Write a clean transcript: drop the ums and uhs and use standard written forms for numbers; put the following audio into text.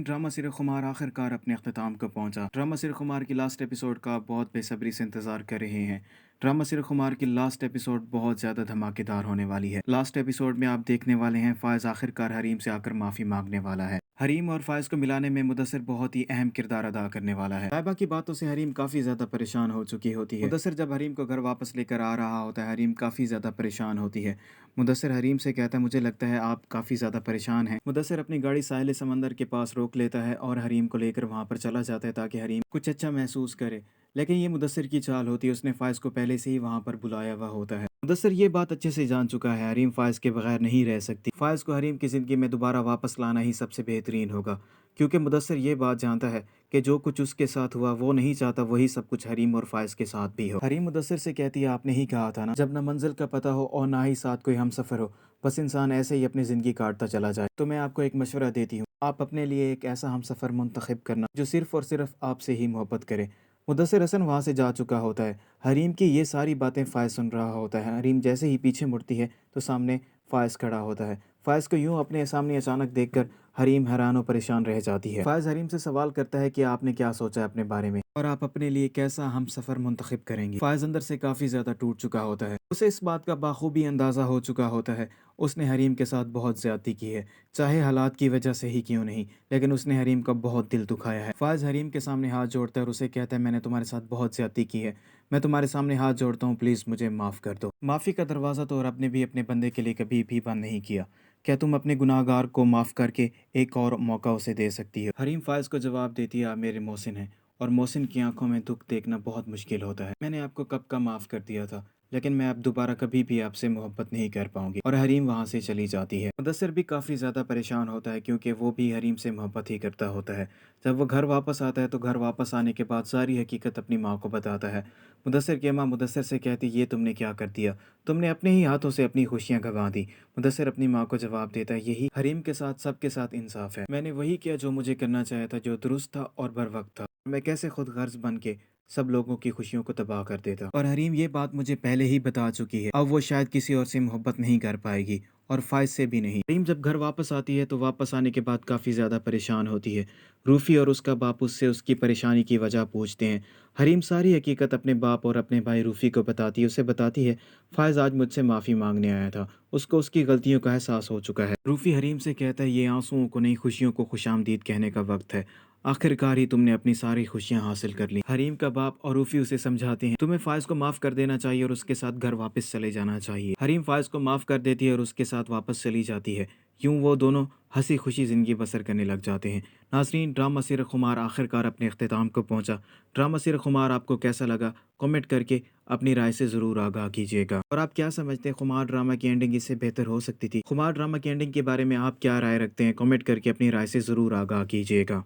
Drama serial खुमार आखिरकार अपने अख्ताम को पहुंचा। ड्रामा सीरियल खुमार की लास्ट एपिसोड का बहुत बेसब्री से इंतजार कर रहे हैं। ड्रामा सीरियल खुमार की लास्ट एपिसोड बहुत ज़्यादा धमाकेदार होने वाली है। लास्ट एपिसोड में आप देखने वाले हैं फ़ायज़ आखिरकार हरीम से आकर माफ़ी मांगने वाला है। हरीम और फ़ायज़ को मिलाने में मुदस्सिर बहुत ही अहम किरदार अदा करने वाला है। साहिबा की बातों से हरीम काफ़ी ज़्यादा परेशान हो चुकी होती है। मुदस्सिर जब हरीम को घर वापस लेकर आ रहा होता है, हरीम काफ़ी ज़्यादा परेशान होती है। मुदस्सिर हरीम से कहता है, मुझे लगता है आप काफ़ी ज़्यादा परेशान हैं। मुदस्सिर अपनी गाड़ी साहिल समंदर के पास रोक लेता है और हरीम को लेकर वहाँ पर चला जाता है ताकि हरीम कुछ अच्छा महसूस करे। लेकिन ये मुदस्सिर की चाल होती है, उसने फ़ायज़ को पहले से ही वहाँ पर बुलाया हुआ होता है। मुदस्सिर ये बात अच्छे से जान चुका है, हरीम फ़ायज़ के बगैर नहीं रह सकती। फ़ायज़ को हरीम की ज़िंदगी में दोबारा वापस लाना ही सबसे बेहतरीन होगा, क्योंकि मुदस्सिर ये बात जानता है कि जो कुछ उसके साथ हुआ वो नहीं चाहता वही सब कुछ हरीम और फ़ायज़ के साथ भी हो। हरीम मुदस्सिर से कहती है, आपने ही कहा था ना, जब ना मंजिल का पता हो और ना ही साथ कोई हम सफ़र हो, बस इंसान ऐसे ही अपनी ज़िंदगी काटता चला जाए। तो मैं आपको एक मशवरा देती हूँ, आप अपने लिए एक ऐसा हम सफ़र मुंतखब करना जो सिर्फ़ और सिर्फ आपसे ही मोहब्बत करे। मुदस्सिर हसन वहाँ से जा चुका होता है। हरीम की ये सारी बातें फ़ायज़ सुन रहा होता है। हरीम जैसे ही पीछे मुड़ती है तो सामने फ़ायज़ खड़ा होता है। फ़ायज़ को यूँ अपने सामने अचानक देखकर हरीम हैरान और परेशान रह जाती है। फ़ायज़ हरीम से सवाल करता है कि आपने क्या सोचा है अपने बारे में और आप अपने लिए कैसा हम सफ़र मुंतखब करेंगी। फ़ायज़ अंदर से काफ़ी ज़्यादा टूट चुका होता है। उसे इस बात का बाखूबी अंदाज़ा हो चुका होता है, उसने हरीम के साथ बहुत ज़्यादती की है, चाहे हालात की वजह से ही क्यों नहीं, लेकिन उसने हरीम का बहुत दिल दुखाया है। फ़ायज़ हरीम के सामने हाथ जोड़ता है और उसे कहता है, मैंने तुम्हारे साथ बहुत ज़्यादती की है, मैं तुम्हारे सामने हाथ जोड़ता हूँ, प्लीज़ मुझे माफ़ कर दो। माफ़ी का दरवाज़ा तो रब ने भी अपने बंदे के लिए कभी भी बंद नहीं किया। क्या तुम अपने गुनाहगार को माफ़ करके एक और मौका उसे दे सकती हो? हरीम फ़ायज़ को जवाब देती है, आप मेरे मोहसिन हैं और मोहसिन की आंखों में दुख देखना बहुत मुश्किल होता है। मैंने आपको कब का माफ़ कर दिया था, लेकिन मैं अब दोबारा कभी भी आपसे मोहब्बत नहीं कर पाऊंगी। और हरीम वहाँ से चली जाती है। मुदस्सिर भी काफ़ी ज़्यादा परेशान होता है, क्योंकि वो भी हरीम से मोहब्बत ही करता होता है। जब वो घर वापस आता है तो घर वापस आने के बाद सारी हकीकत अपनी माँ को बताता है। मुदस्सिर की माँ मुदस्सिर से कहती, ये तुमने क्या कर दिया, तुमने अपने ही हाथों से अपनी खुशियाँ गंवा दी। मुदस्सिर अपनी माँ को जवाब देता है, यही हरीम के साथ सबके साथ इंसाफ है। मैंने वही किया जो मुझे करना चाहा था, जो दुरुस्त था और बर वक्त था। मैं कैसे खुद गर्ज बन के सब लोगों की खुशियों को तबाह कर देता। और हरीम ये बात मुझे पहले ही बता चुकी है, अब वो शायद किसी और से मोहब्बत नहीं कर पाएगी और फ़ायज़ से भी नहीं। हरीम जब घर वापस आती है तो वापस आने के बाद काफ़ी ज़्यादा परेशान होती है। रूफ़ी और उसका बाप उससे उसकी परेशानी की वजह पूछते हैं। हरीम सारी हकीकत अपने बाप और अपने भाई रूफ़ी को बताती है। उसे बताती है, फ़ायज़ आज मुझसे माफ़ी मांगने आया था, उसको उसकी गलतियों का एहसास हो चुका है। रूफ़ी हरीम से कहता है, ये आंसुओं को नहीं, खुशियों को खुशामदीद कहने का वक्त है। आखिरकार ही तुमने अपनी सारी खुशियां हासिल कर ली। हरीम का बाप और रूफी उसे समझाते हैं, तुम्हें फ़ायज़ को माफ़ कर देना चाहिए और उसके साथ घर वापस चले जाना चाहिए। हरीम फ़ायज़ को माफ़ कर देती है और उसके साथ वापस चली जाती है। यूं वो दोनों हंसी खुशी ज़िंदगी बसर करने लग जाते हैं। नाज़रीन, ड्रामा सीरियल खुमार आखिरकार अपने अख्ताम को पहुंचा। ड्रामा सीरियल खुमार आपको कैसा लगा, कमेंट करके अपनी राय से ज़रूर आगाह कीजिएगा। और आप क्या समझते हैं, खुमार ड्रामा की एंडिंग इससे बेहतर हो सकती थी? खुमार ड्रामा की एंडिंग के बारे में आप क्या राय रखते हैं, कमेंट करके अपनी राय से ज़रूर आगाह कीजिएगा।